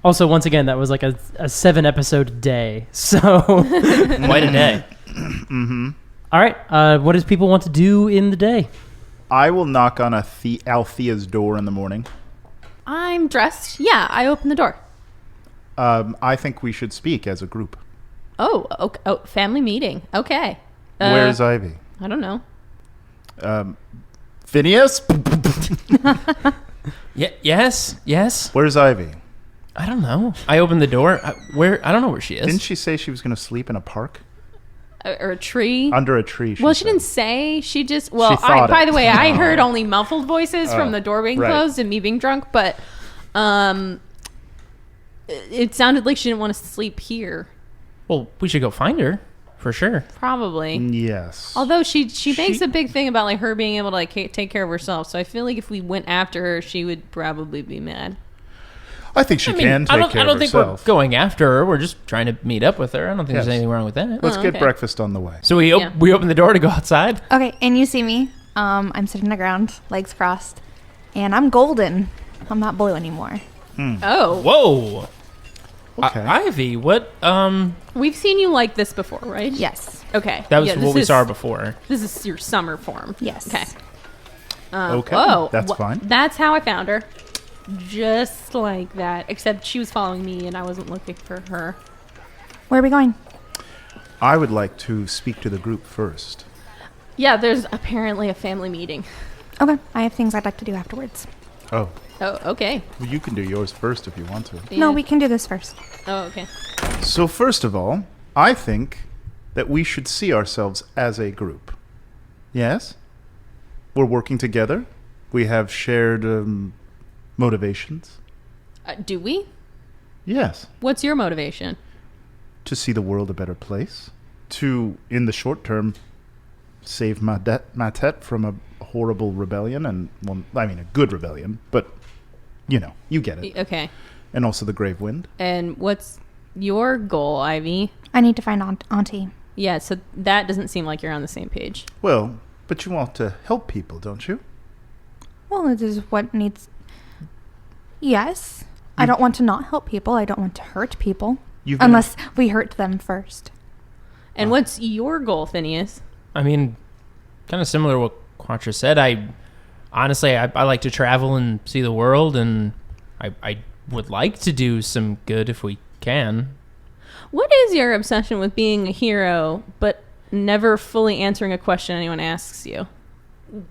Also, once again, that was like a 7-episode day. So, Quite a day. Mm-hmm. all right. What does people want to do in the day? I will knock on Althea's door in the morning. I'm dressed. Yeah, I open the door. I think we should speak as a group. Oh, okay. Oh, family meeting. Okay. Where's Ivy? I don't know. Phineas? Yes. Where's Ivy? I don't know. I opened the door. I don't know where she is. Didn't she say she was going to sleep in a park? Or a tree. Under a tree. She didn't say. She just. Well, She thought by it. the way, I heard only muffled voices from the door being right. closed and me being drunk, but it sounded like she didn't want to sleep here. Well, we should go find her for sure. Probably. Yes. Although she makes a big thing about like her being able to like take care of herself, so I feel like if we went after her, she would probably be mad. I think she can take care I don't of think herself. we're going after her. We're just trying to meet up with her. I don't think Yes. there's anything wrong with that. Let's get okay. breakfast on the way. So we open the door to go outside. Okay, and you see me. I'm sitting on the ground, legs crossed, and I'm golden. I'm not blue anymore. Oh, Whoa. Okay. Ivy, what? we've seen you like this before, right? Yes. Okay. That was Yeah, what this we is- saw before. This is your summer form. Yes. Okay. Okay, Whoa. that's fine. That's how I found her. Just like that. Except she was following me and I wasn't looking for her. Where are we going? I would like to speak to the group first. Yeah, there's apparently a family meeting. Okay, I have things I'd like to do afterwards. Oh, Oh, okay. well, you can do yours first if you want to. No, Yeah. we can do this first. Oh, okay. So first of all, I think that we should see ourselves as a group. Yes? We're working together. We have shared motivations. Do we? Yes. What's your motivation? To see the world a better place. To, in the short term, save Mattet from a horrible rebellion. And, well, I mean, a good rebellion. But, you know, you get it. Okay. And also the Grave Wind. And what's your goal, Ivy? I need to find Auntie. Yeah, so that doesn't seem like you're on the same page. Well, but you want to help people, don't you? Well, this is what needs... Yes. I don't want to not help people. I don't want to hurt people. You've been- Unless we hurt them first. And what's your goal, Phineas? I mean, kind of similar to what Quatra said. Honestly, I like to travel and see the world, and I would like to do some good if we can. What is your obsession with being a hero, but never fully answering a question anyone asks you?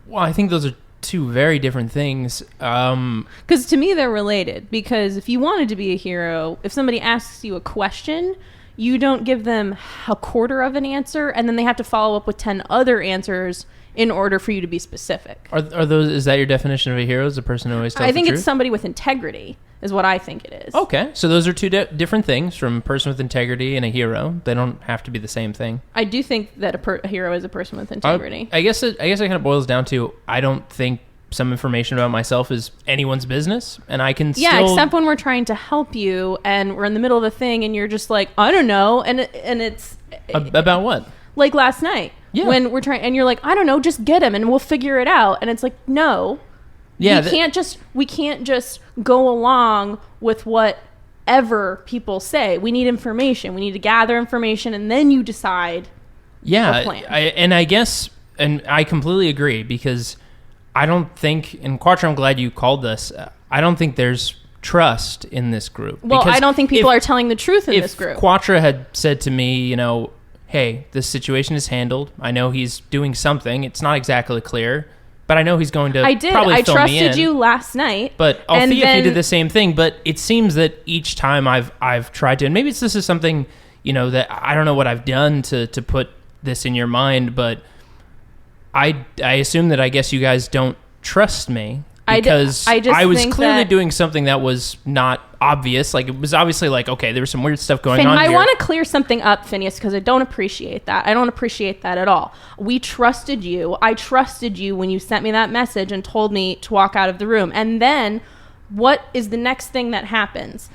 Well, I think those are two very different things. Because to me, they're related. Because if you wanted to be a hero, if somebody asks you a question, you don't give them a quarter of an answer, and then they have to follow up with 10 other answers in order for you to be specific. Are those? Is that your definition of a hero? Is a person who always tells I think the it's truth? somebody with integrity, is what I think it is. Okay, so those are two different things from a person with integrity and a hero. They don't have to be the same thing. I do think that a hero is a person with integrity. I guess it kind of boils down to I don't think some information about myself is anyone's business, and I can Yeah, still... except when we're trying to help you and we're in the middle of the thing and you're just like, I don't know. And it's About what? like last night Yeah. when we're trying and you're like, I don't know, just get him and we'll figure it out. And it's like, no, Yeah, we can't just go along with whatever people say. We need information. We need to gather information and then you decide. Yeah, a plan. I guess, and I completely agree, because I don't think, and Quatra, I'm glad you called this, I don't think there's trust in this group. Well, Because I don't think people if- are telling the truth in if this group. Quatra had said to me, you know, hey, this situation is handled. I know he's doing something. It's not exactly clear, but I know he's going to I did. probably I fill me trusted in. you last night. But and Althea then- did the same thing. But it seems that each time I've tried to, and maybe this is something, you know, that I don't know what I've done to put this in your mind, but I assume that I guess you guys don't trust me because I just was think clearly that- doing something that was not obvious. Like, it was obviously like, okay, there was some weird stuff going on I here. want to clear something up, Phineas, because I don't appreciate that. I don't appreciate that at all. We trusted you. I trusted you when you sent me that message and told me to walk out of the room. And then what is the next thing that happens?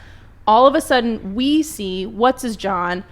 All of a sudden, we see John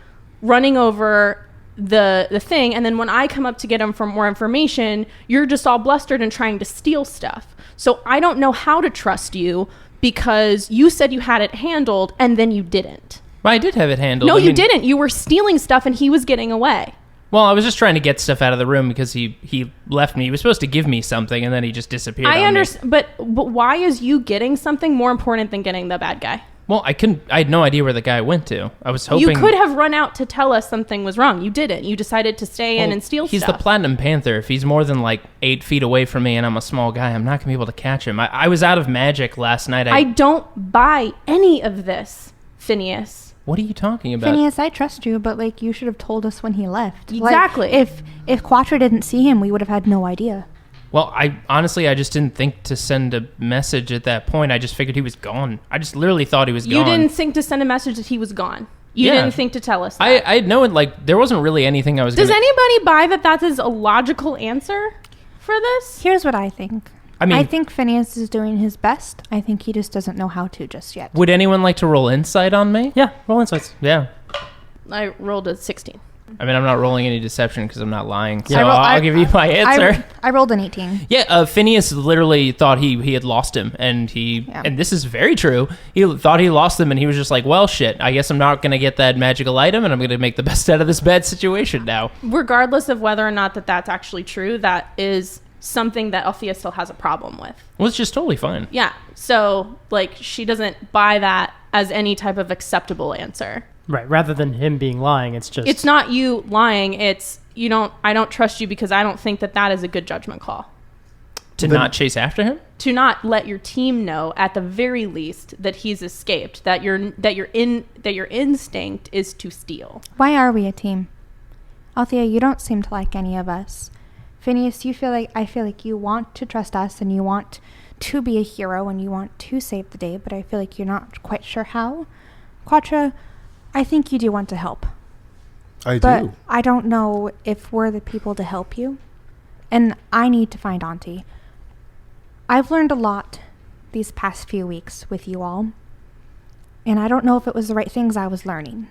running over the thing, and then when I come up to get him for more information, you're just all blustered and trying to steal stuff. So I don't know how to trust you because you said you had it handled and then you didn't. Well, I did have it handled. No, I you mean, didn't. You were stealing stuff and he was getting away. Well, I was just trying to get stuff out of the room because he left me. He was supposed to give me something, and then he just disappeared. I on me. understand, but why is you getting something more important than getting the bad guy? Well, I had no idea where the guy went to. I was hoping You could have run out to tell us something was wrong. You didn't. You decided to stay in Well, and steal he's stuff. the Platinum Panther. If he's more than like 8 feet away from me and I'm a small guy, I'm not going to be able to catch him. I was out of magic last night. I don't buy any of this, Phineas. What are you talking about? Phineas, I trust you, but like you should have told us when he left. Exactly. Like, if Quatra didn't see him, we would have had no idea. Well, I just didn't think to send a message at that point. I just figured he was gone. I just literally thought he was gone. You didn't think to send a message that he was gone. You Yeah. didn't think to tell us that. I had no, like, there wasn't really anything I was Does gonna... anybody buy that is a logical answer for this? Here's what I think. I mean, I think Phineas is doing his best. I think he just doesn't know how to just yet. would anyone like to roll insight on me? Yeah, roll insights. Yeah. I rolled a 16. I mean, I'm not rolling any deception because I'm not lying. So Yeah. I'll give you my answer. I rolled an 18. Yeah, Phineas literally thought he had lost him, and and this is very true. He thought he lost him, and he was just like, "Well, shit. I guess I'm not gonna get that magical item, and I'm gonna make the best out of this bad situation now." Regardless of whether or not that's actually true, that is something that Althea still has a problem with. Well, it's just totally fine. Yeah. So, like, she doesn't buy that as any type of acceptable answer. Right. Rather than him being lying, it's just... It's not you lying. It's, I don't trust you because I don't think that is a good judgment call. To not chase after him? To not let your team know, at the very least, that he's escaped. That your instinct is to steal. Why are we a team? Althea, you don't seem to like any of us. Phineas, I feel like you want to trust us and you want to be a hero and you want to save the day, but I feel like you're not quite sure how. Quatra, I think you do want to help. But I don't know if we're the people to help you. And I need to find Auntie. I've learned a lot these past few weeks with you all. And I don't know if it was the right things I was learning.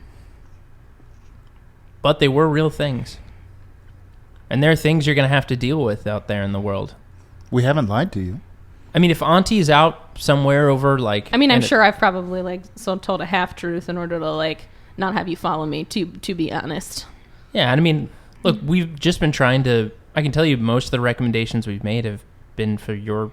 But they were real things. And there are things you're going to have to deal with out there in the world. We haven't lied to you. I mean, if Auntie's out somewhere over, like... I mean, I'm sure I've probably, told a half-truth in order to, not have you follow me, to be honest. Yeah, and I mean, look, we've just been trying to... I can tell you most of the recommendations we've made have been for your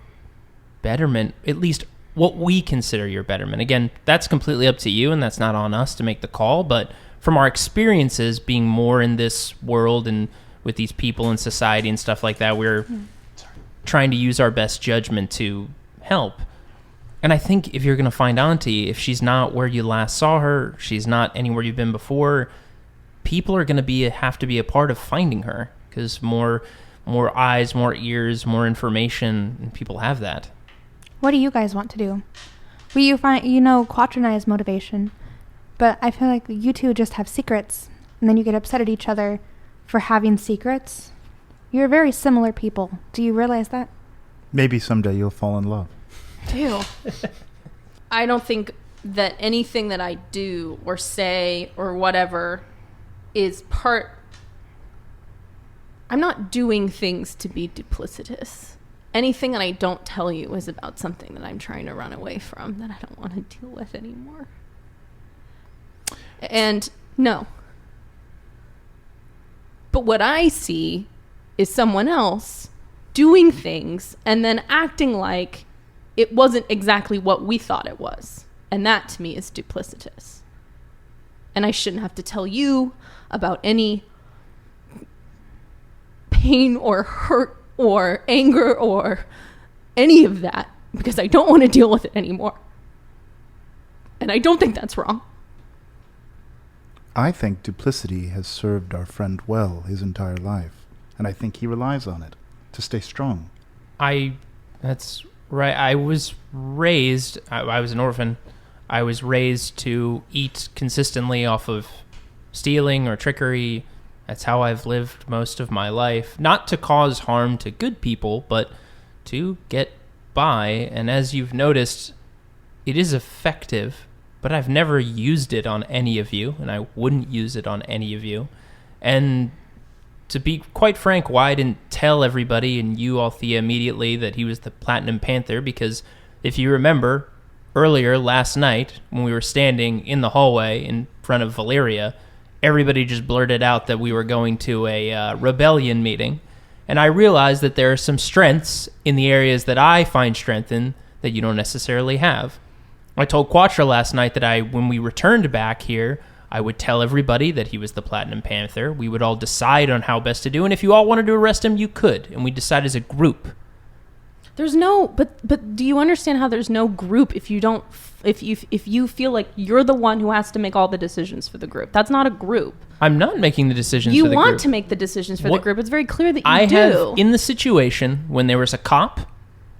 betterment, at least what we consider your betterment. Again, that's completely up to you, and that's not on us to make the call, but from our experiences being more in this world and with these people in society and stuff like that, we're trying to use our best judgment to help. And I think if you're going to find Auntie, if she's not where you last saw her, she's not anywhere you've been before, people are going to have to be a part of finding her, because more eyes, more ears, more information, and people have that. What do you guys want to do? Quatra and I's motivation, but I feel like you two just have secrets, and then you get upset at each other for having secrets. You're very similar people. Do you realize that? Maybe someday you'll fall in love. Ew. I don't think that anything that I do or say or whatever is part... I'm not doing things to be duplicitous. Anything that I don't tell you is about something that I'm trying to run away from, that I don't want to deal with anymore. And no. But what I see is someone else doing things and then acting like it wasn't exactly what we thought it was. And that, to me, is duplicitous. And I shouldn't have to tell you about any pain or hurt or anger or any of that, because I don't want to deal with it anymore. And I don't think that's wrong. I think duplicity has served our friend well his entire life, and I think he relies on it to stay strong. That's right. I was raised, I was an orphan. I was raised to eat consistently off of stealing or trickery. That's how I've lived most of my life. Not to cause harm to good people, but to get by. And as you've noticed, it is effective, but I've never used it on any of you, and I wouldn't use it on any of you. And to be quite frank, why I didn't tell everybody and you, Althea, immediately that he was the Platinum Panther, because if you remember, earlier last night, when we were standing in the hallway in front of Valeria, everybody just blurted out that we were going to a rebellion meeting. And I realized that there are some strengths in the areas that I find strength in that you don't necessarily have. I told Quatra last night that when we returned back here, I would tell everybody that he was the Platinum Panther. We would all decide on how best to do, and if you all wanted to arrest him, you could. And we'd decide as a group. There's no, but do you understand how there's no group if you don't, if you feel like you're the one who has to make all the decisions for the group? That's not a group. I'm not making the decisions you for the group. You want to make the decisions for the group. It's very clear that you I do. have, in the situation when there was a cop,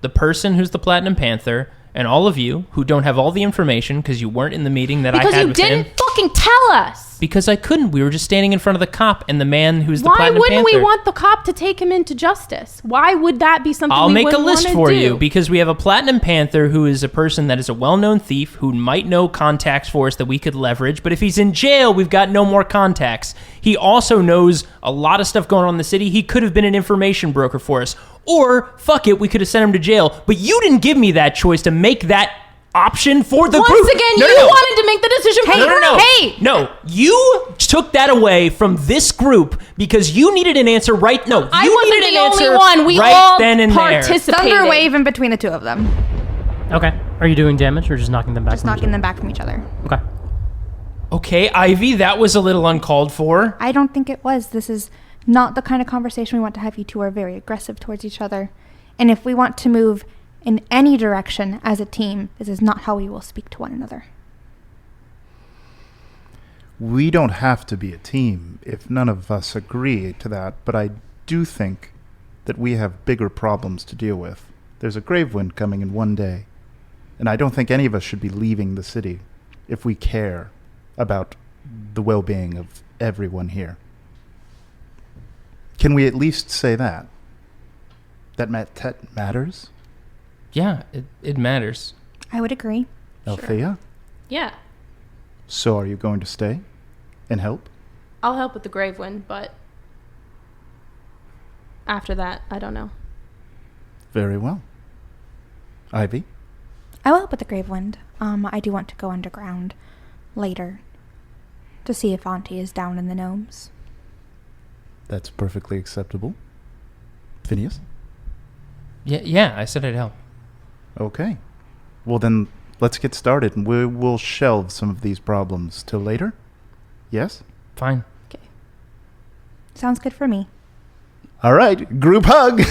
the person who's the Platinum Panther, and all of you who don't have all the information because you weren't in the meeting that I had with him. Because you didn't fucking tell us? Because I couldn't. We were just standing in front of the cop and the man who's the Why Platinum wouldn't Panther. we want the cop to take him into justice? Why would that be something I'll we make a wouldn't list wanna for do? you because we have a Platinum Panther who is a person that is a well-known thief who might know contacts for us that we could leverage. But if he's in jail, we've got no more contacts. He also knows a lot of stuff going on in the city. He could have been an information broker for us. Or, fuck it, we could have sent him to jail. But you didn't give me that choice to make that option for the Once group. again, you wanted to make the decision for the group. Hey, No, you took that away from this group because you needed an answer right. No, you I wasn't needed the an only answer one. We right all then and there. participated. Thunder wave in between the two of them. Okay. Are you doing damage or just knocking them back? Just knocking them back from each other. Okay. Okay, Ivy, that was a little uncalled for. I don't think it was. This is not the kind of conversation we want to have. You two are very aggressive towards each other. And if we want to move in any direction as a team, this is not how we will speak to one another. We don't have to be a team if none of us agree to that, but I do think that we have bigger problems to deal with. There's a grave wind coming in one day, and I don't think any of us should be leaving the city if we care about the well-being of everyone here. Can we at least say that? That Mattet matters? Yeah, it matters. I would agree. Althea? Yeah, So are you going to stay and help? I'll help with the grave wind, but after that, I don't know. Very well. Ivy? I will help with the grave wind. I do want to go underground later to see if Auntie is down in the gnomes. That's perfectly acceptable. Phineas? Yeah, I said I'd help. Okay. Well then, let's get started and we will shelve some of these problems till later. Yes? Fine. Sounds good for me. All right, group hug.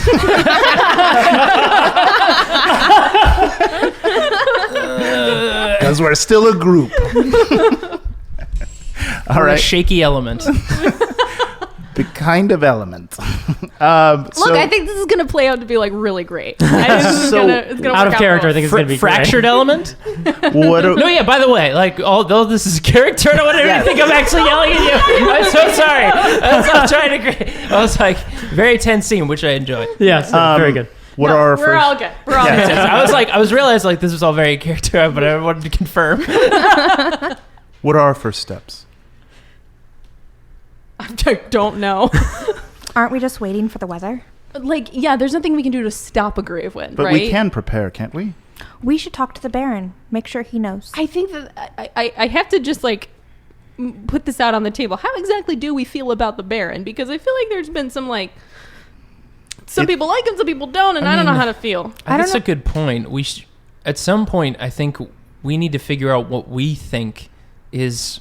Because we're still a group. All We're a right, shaky element. the kind of element. Look, I think this is gonna play out to be like really great. I think this is So, it's gonna Out work of character, I well. think it's going to be fractured element? What a- No, yeah, by the way, like, although this is a character, I don't want everyone to think I'm actually yelling at you. I'm so sorry. I'm trying to... I was like, very tense scene, which I enjoyed. Great. Yes, very good. What No, are our we're first? all good. We're all Yeah. good. I was realizing like this was all very character, but I wanted to confirm. What are our first steps? I don't know. Aren't we just waiting for the weather? Like, yeah, there's nothing we can do to stop a grave wind, But right? we can prepare, can't we? We should talk to the Baron. Make sure he knows. I think that I have to just like put this out on the table. How exactly do we feel about the Baron? Because I feel like there's been some like some people like him, some people don't, and I don't know mean, how to feel. That's a good point. At some point, I think we need to figure out what we think is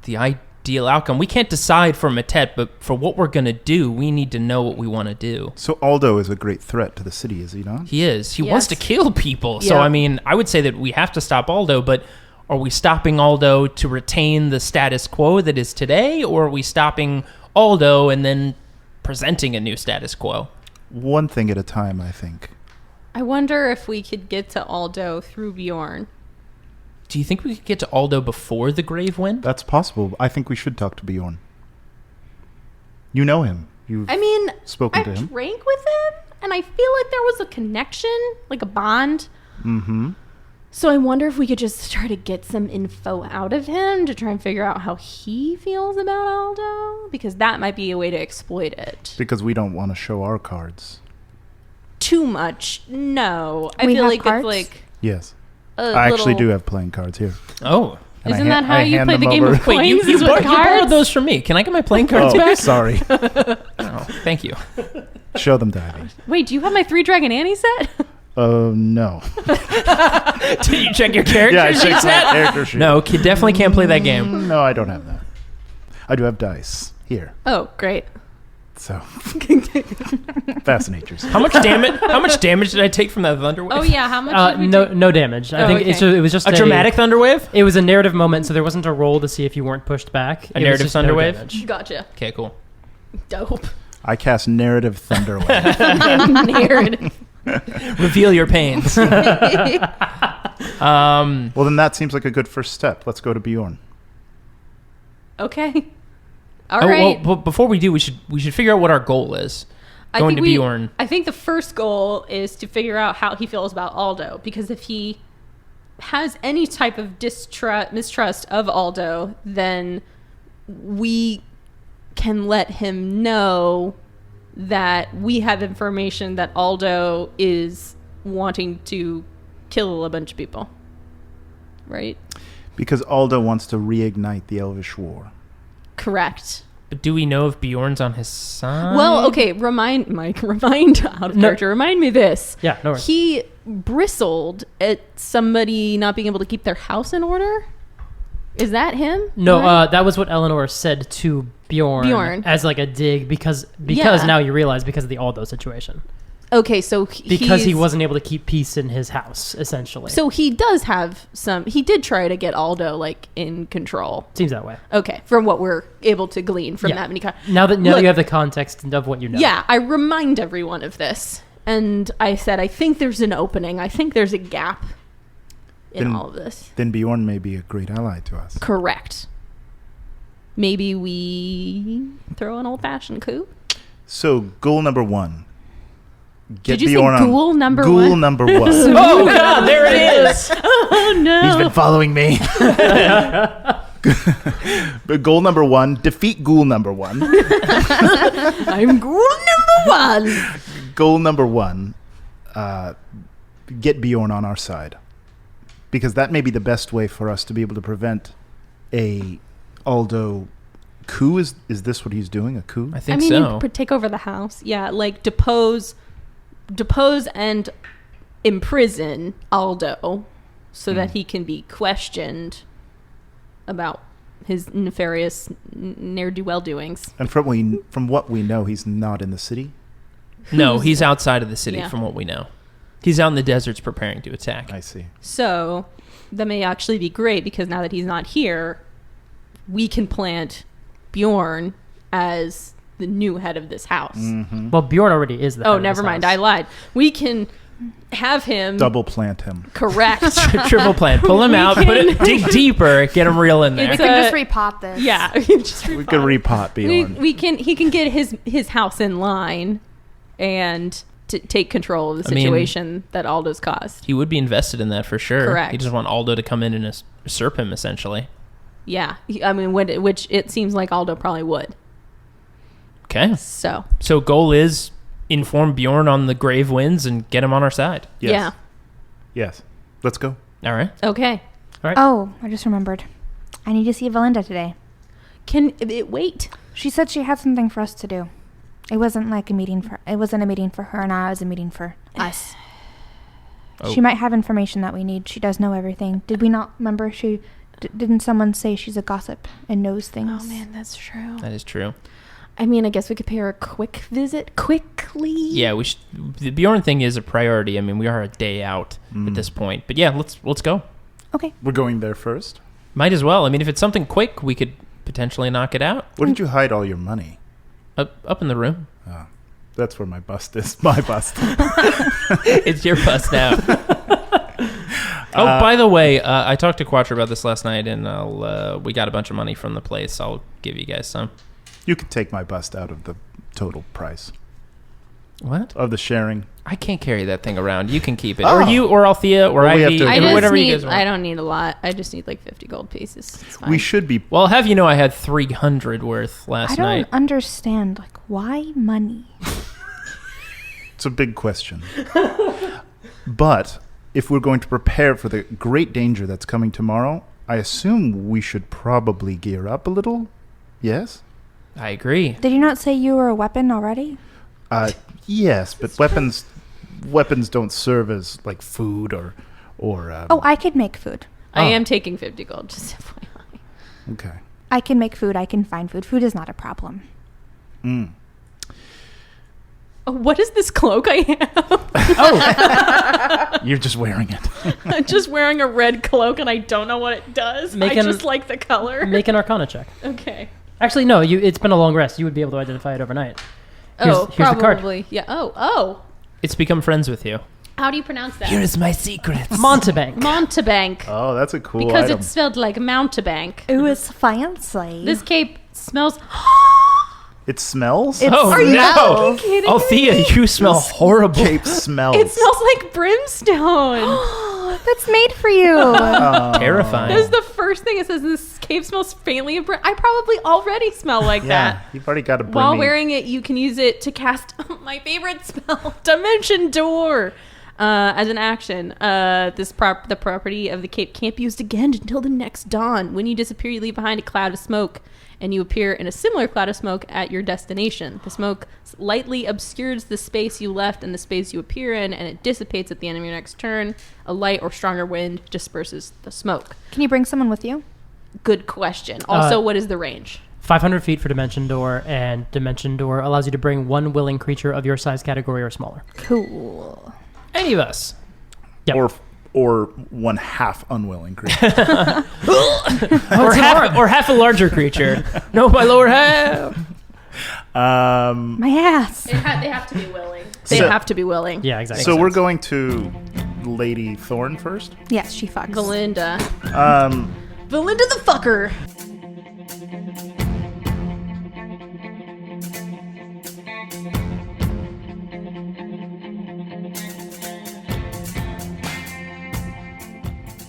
the ideal outcome. We can't decide for Mattet, but for what we're going to do, we need to know what we want to do. So Aldo is a great threat to the city, is he not? He is. He Yes. wants to kill people. So, Yeah. I mean, I would say that we have to stop Aldo, but are we stopping Aldo to retain the status quo that is today, or are we stopping Aldo and then presenting a new status quo? One thing at a time, I think. I wonder if we could get to Aldo through Bjorn. Do you think we could get to Aldo before the grave wind? That's possible. I think we should talk to Bjorn. You know him. You've I mean, spoken I to him. drank with him, and I feel like there was a connection, like a bond. Mm-hmm. So I wonder if we could just try to get some info out of him to try and figure out how he feels about Aldo, because that might be a way to exploit it. Because we don't want to show our cards. Too much? No, I We feel have like cards? it's like Yes. a I actually little- do have playing cards here. Oh. And I Isn't that how I you hand play the them game over. of Wait, you, coins? is with you borrowed cards? those from me. Can I get my playing cards Oh, back? sorry. Oh, thank you. Show them to Ivy. Wait, do you have my 3 Dragon Annie set? Oh, no. Did you check your character Yeah, I sheet checked my set? character sheet. No, definitely can't play that game. No, I don't have that. I do have dice here. Oh, great. So, fascinate yourself. How much damage? How much damage did I take from that thunder wave? Oh yeah, how much? did we No, take? no damage. I Oh, think okay. it was just a dramatic thunder wave. It was a narrative moment, so there wasn't a roll to see if you weren't pushed back. A It was narrative just thunder no wave? damage. Gotcha. Okay, cool. Dope. I cast Narrative Thunderwave. Narrative. Reveal your pains. Well, then that seems like a good first step. Let's go to Bjorn. Okay. All right. Well, before we do, we should figure out what our goal is. Going to Bjorn. I think the first goal is to figure out how he feels about Aldo, because if he has any type of mistrust of Aldo, then we can let him know that we have information that Aldo is wanting to kill a bunch of people. Right? Because Aldo wants to reignite the Elvish War. Correct. But do we know if Bjorn's on his side? Well, okay, remind out of character. Remind me this. Yeah, no worries. He bristled at somebody not being able to keep their house in order. Is that him? No, Right? that was what Eleanor said to Bjorn Bjorn. as like a dig because Yeah. now you realize because of the Aldo situation. Okay, so Because he he's- wasn't able to keep peace in his house, essentially. So he does have some. He did try to get Aldo like in control. Seems that way. Okay, from what we're able to glean from Yeah. that many. Now that Look, you have the context of what you know. Yeah, I remind everyone of this, and I said I think there's an opening. I think there's a gap in Then- all of this. Then Bjorn may be a great ally to us. Correct. Maybe we throw an old-fashioned coup. So, goal number 1. Get Did you say Bjorn on- ghoul number Ghoul one? number 1. oh god, there it is. Oh no! He's been following me. But goal number 1, defeat ghoul number 1. I'm ghoul number 1. Goal number 1, get Bjorn on our side. Because that may be the best way for us to be able to prevent a Aldo coup. Is this what he's doing? A coup? I think I mean, so. you take over the house. Yeah, like depose and imprison Aldo so that he can be questioned about his nefarious ne'er-do-well doings. And from what we know, he's not in the city. No, he's outside of the city Yeah. from what we know. He's out in the deserts preparing to attack. I see. So that may actually be great because now that he's not here, we can plant Bjorn as the new head of this house. Well, Bjorn already is the head Oh, of never this mind. house. I lied. We can have him Double plant him. correct. Triple plan. Pull him out, dig deeper, get him real in there. We It's can a- just repot this. Yeah, just We could repot Bjorn. we can. He can get his house in line, and to take control of the I mean- situation that Aldo's caused. He would be invested in that for sure. Correct. He doesn't want Aldo to come in and usurp him, essentially. Yeah, I mean, which it seems like Aldo probably would. Okay. So goal is inform Bjorn on the grave winds and get him on our side. Yes. Yeah. Yes. Let's go. All right. Okay. Oh, I just remembered. I need to see Valinda today. Can it wait? She said she had something for us to do. It wasn't like a meeting for. It wasn't a meeting for her and I. It was a meeting for us. Oh. She might have information that we need. She does know everything. Did we not remember? Didn't someone say she's a gossip and knows things? Oh man, that's true. That is true. I mean, I guess we could pay her a quick visit quickly. Yeah, we should. The Bjorn thing is a priority. I mean, we are a day out at this point. But yeah, let's go. Okay. We're going there first. Might as well. I mean, if it's something quick, we could potentially knock it out. Where did you hide all your money? Up in the room. That's where my bust is. My bust. It's your bust now. By the way, I talked to Quatra about this last night, and we got a bunch of money from the place. I'll give you guys some. You could take my bust out of the total price What? of the sharing. I can't carry that thing around. You can keep it, Oh. or you, or Althea, or Well, we have Ivy, to- I And just whatever you need. guys want. I don't need a lot. I just need like 50 gold pieces. It's fine. We should be. Well, I'll have you know, I had 300 worth I last don't night. understand. Like, why money? It's a big question. But if we're going to prepare for the great danger that's coming tomorrow, I assume we should probably gear up a little. Yes? I agree. Did you not say you were a weapon already? Yes, but weapons don't serve as like food or Oh, I could make food. I Oh. am taking 50 gold. Just FYI. okay. I can make food. I can find food. Food is not a problem. Mm. Oh, what is this cloak I have? You're just wearing it. I'm just wearing a red cloak and I don't know what it does. Make I an- just like the color. Make an Arcana check. Okay. Actually, no. It's been a long rest. You would be able to identify it overnight. Here's Oh, the card. probably. Yeah. Oh. It's become friends with you. How do you pronounce that? Here is my secret. Montebank. Montebank. Oh, that's a cool Because item. it's spelled like mountebank. Ooh, it's fancy. This cape smells. It smells? Oh, Are you no. fucking kidding Althea, me? you smell horrible. Cape smells. It smells like brimstone. That's made for you. Terrifying. That is the first thing it says. This cape smells faintly of I probably already smell like Yeah, that. you've already got a While brimmy. wearing it, you can use it to cast my favorite spell, Dimension Door. As an action, the property of the cape can't be used again until the next dawn. When you disappear, you leave behind a cloud of smoke, and you appear in a similar cloud of smoke at your destination. The smoke lightly obscures the space you left and the space you appear in, and it dissipates at the end of your next turn. A light or stronger wind disperses the smoke. Can you bring someone with you? Good question. Also, what is the range? 500 feet for Dimension Door, and Dimension Door allows you to bring one willing creature of your size category or smaller. Cool. Any of us. Yep. Or one half unwilling creature. or half a larger creature. No, my lower half. My ass. They have to be willing. They So- have to be willing. Yeah, exactly. So we're going to Lady Thorn first. Yes, she fucks. Valinda. Um, Valinda the fucker.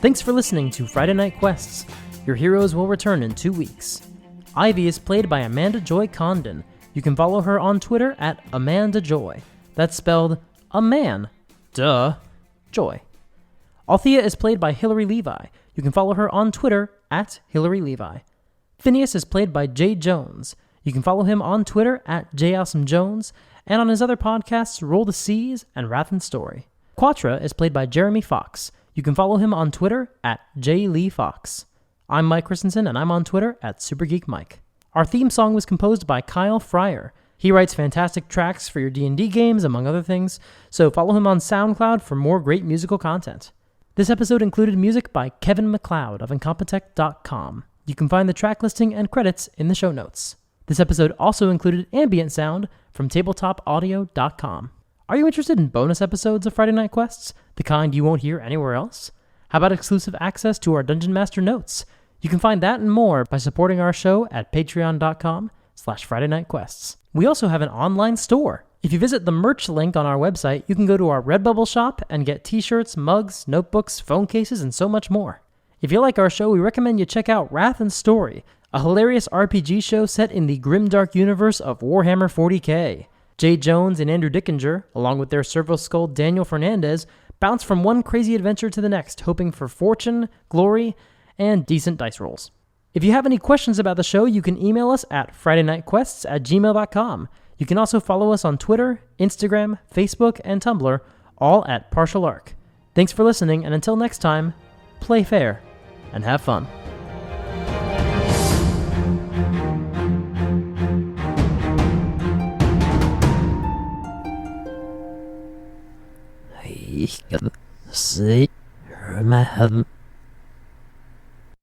Thanks for listening to Friday Night Quests. Your heroes will return in 2 weeks. Ivy is played by Amanda Joy Condon. You can follow her on Twitter at Amanda Joy. That's spelled Joy. Althea is played by Hilary Levi. You can follow her on Twitter at Hilary Levi. Phineus is played by Jay Jones. You can follow him on Twitter at JAwesomeJones and on his other podcasts Roll the Seas and Wrath and Story. Quatra is played by Jeremy Fox. You can follow him on Twitter at JLeeFox. I'm Mike Christensen, and I'm on Twitter at SuperGeekMike. Our theme song was composed by Khyle Fryer. He writes fantastic tracks for your D&D games, among other things, so follow him on SoundCloud for more great musical content. This episode included music by Kevin MacLeod of Incompetech.com. You can find the track listing and credits in the show notes. This episode also included ambient sound from tabletopaudio.com. Are you interested in bonus episodes of Friday Night Quests, the kind you won't hear anywhere else? How about exclusive access to our Dungeon Master notes? You can find that and more by supporting our show at patreon.com/Friday Night Quests. We also have an online store. If you visit the merch link on our website, you can go to our Redbubble shop and get t-shirts, mugs, notebooks, phone cases, and so much more. If you like our show, we recommend you check out Wrath and Story, a hilarious RPG show set in the grimdark universe of Warhammer 40k. Jay Jones and Andrew Dickinger, along with their Servo Skull Daniel Fernandez, bounce from one crazy adventure to the next, hoping for fortune, glory, and decent dice rolls. If you have any questions about the show, you can email us at FridayNightQuests@gmail.com. You can also follow us on Twitter, Instagram, Facebook, and Tumblr, all at Partial Arc. Thanks for listening, and until next time, play fair and have fun. Ich kann sehen,